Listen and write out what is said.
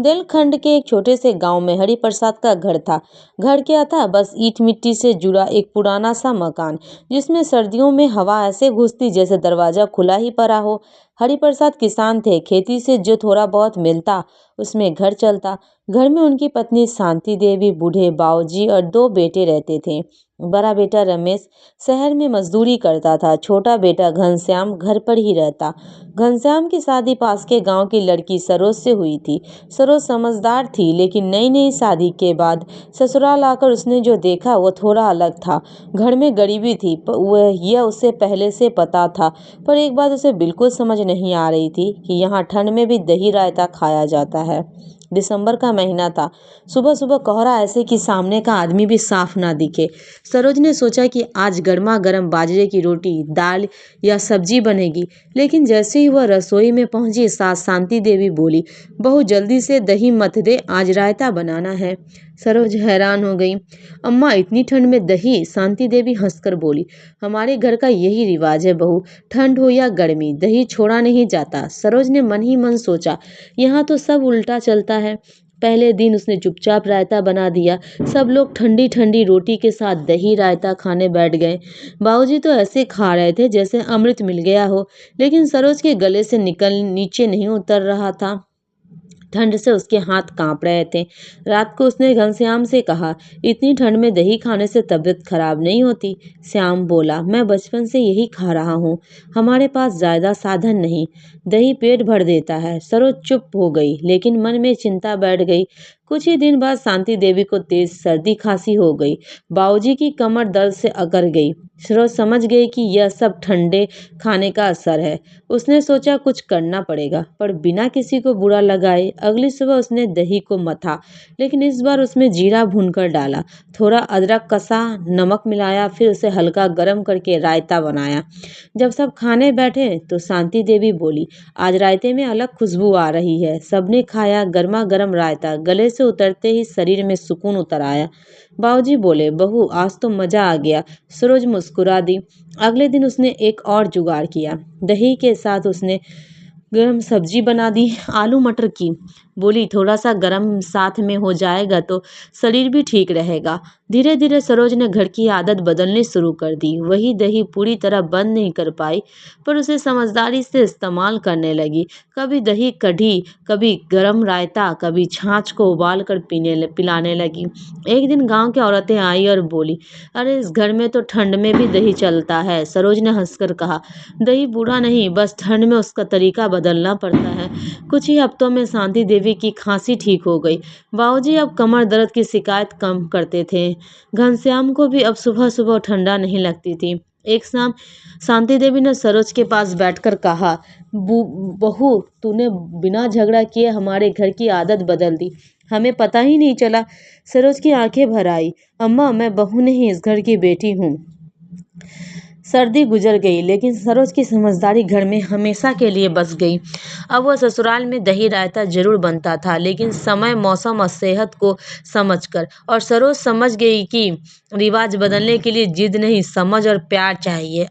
बुंदेलखंड के एक छोटे से गांव में हरिप्रसाद का घर था। घर क्या था, बस ईंट मिट्टी से जुड़ा एक पुराना सा मकान, जिसमें सर्दियों में हवा ऐसे घुसती जैसे दरवाजा खुला ही पड़ा हो। हरिप्रसाद किसान थे। खेती से जो थोड़ा बहुत मिलता उसमें घर चलता। घर में उनकी पत्नी शांति देवी, बूढ़े बाबूजी और दो बेटे रहते थे। बड़ा बेटा रमेश शहर में मजदूरी करता था। छोटा बेटा घनश्याम घर पर ही रहता। घनश्याम की शादी पास के गांव की लड़की सरोज से हुई थी। सरोज समझदार थी, लेकिन नई नई शादी के बाद ससुराल आकर उसने जो देखा वो थोड़ा अलग था। घर में गरीबी थी, यह उसे पहले से पता था, पर एक बात उसे बिल्कुल समझ नहीं आ रही थी कि यहाँ ठंड में भी दही रायता खाया जाता है। दिसंबर का महीना था। सुबह सुबह कोहरा ऐसे कि सामने का आदमी भी साफ ना दिखे। सरोज ने सोचा कि आज गर्मा गर्म बाजरे की रोटी, दाल या सब्जी बनेगी, लेकिन जैसे ही वह रसोई में पहुंची, सास शांति देवी बोली, बहू जल्दी से दही मत दे, आज रायता बनाना है। सरोज हैरान हो गई। अम्मा, इतनी ठंड में दही? शांति देवी हंसकर बोली, हमारे घर का यही रिवाज है बहू, ठंड हो या गर्मी दही छोड़ा नहीं जाता। सरोज ने मन ही मन सोचा, यहाँ तो सब उल्टा चलता है। पहले दिन उसने चुपचाप रायता बना दिया। सब लोग ठंडी ठंडी रोटी के साथ दही रायता खाने बैठ गए। बाबूजी तो ऐसे खा रहे थे जैसे अमृत मिल गया हो, लेकिन सरोज के गले से निकल नीचे नहीं उतर रहा था। ठंड से उसके हाथ कांप रहे थे। रात को उसने घनश्याम से कहा, इतनी ठंड में दही खाने से तबीयत खराब नहीं होती? श्याम बोला, मैं बचपन से यही खा रहा हूँ, हमारे पास ज्यादा साधन नहीं, दही पेट भर देता है। सरोज चुप हो गई, लेकिन मन में चिंता बैठ गई। कुछ ही दिन बाद शांति देवी को तेज सर्दी खांसी हो गई। बाबूजी की कमर दर्द से अकड़ गई। सरोज समझ गई कि यह सब ठंडे खाने का असर है। उसने सोचा कुछ करना पड़ेगा, पर बिना किसी को बुरा लगाए अगली सुबह उसने दही को मथा, लेकिन इस बार उसमें जीरा भूनकर डाला, थोड़ा अदरक कसा, नमक मिलाया, फिर उसे हल्का गर्म करके रायता बनाया। जब सब खाने बैठे तो शांति देवी बोली, आज रायते में अलग खुशबू आ रही है। सबने खाया। गर्मा गर्म रायता गले से उतरते ही शरीर में सुकून उतर आया। बाबूजी बोले, बहू आज तो मजा आ गया। सरोज मुस्कुरा दी। अगले दिन उसने एक और जुगाड़ किया। दही के साथ उसने गरम सब्जी बना दी, आलू मटर की। बोली, थोड़ा सा गरम साथ में हो जाएगा तो शरीर भी ठीक रहेगा। धीरे धीरे सरोज ने घर की आदत बदलनी शुरू कर दी। वही दही पूरी तरह बंद नहीं कर पाई, पर उसे समझदारी से इस्तेमाल करने लगी। कभी दही कढ़ी, कभी गरम रायता, कभी छाछ को उबाल कर पिलाने लगी। एक दिन गांव की औरतें आई और बोली, अरे इस घर में तो ठंड में भी दही चलता है। सरोज ने हंसकर कहा, दही बुरा नहीं, बस ठंड में उसका तरीका बदलना पड़ता है। कुछ ही हफ्तों में शांति देवी की खांसी ठीक हो गई। बाबूजी अब कमर दर्द की शिकायत कम करते थे। घनश्याम को भी अब सुबह सुबह ठंडा नहीं लगती थी। एक शाम शांति देवी ने सरोज के पास बैठकर कहा, बहू, तूने बिना झगड़ा किए हमारे घर की आदत बदल दी, हमें पता ही नहीं चला। सरोज की आंखें भर आई। अम्मा, मैं बहू नहीं, इस घर की बेटी हूँ। सर्दी गुजर गई, लेकिन सरोज की समझदारी घर में हमेशा के लिए बस गई। अब वह ससुराल में दही रायता जरूर बनता था, लेकिन समय, मौसम और सेहत को समझकर। और सरोज समझ गई कि रिवाज बदलने के लिए जिद नहीं, समझ और प्यार चाहिए।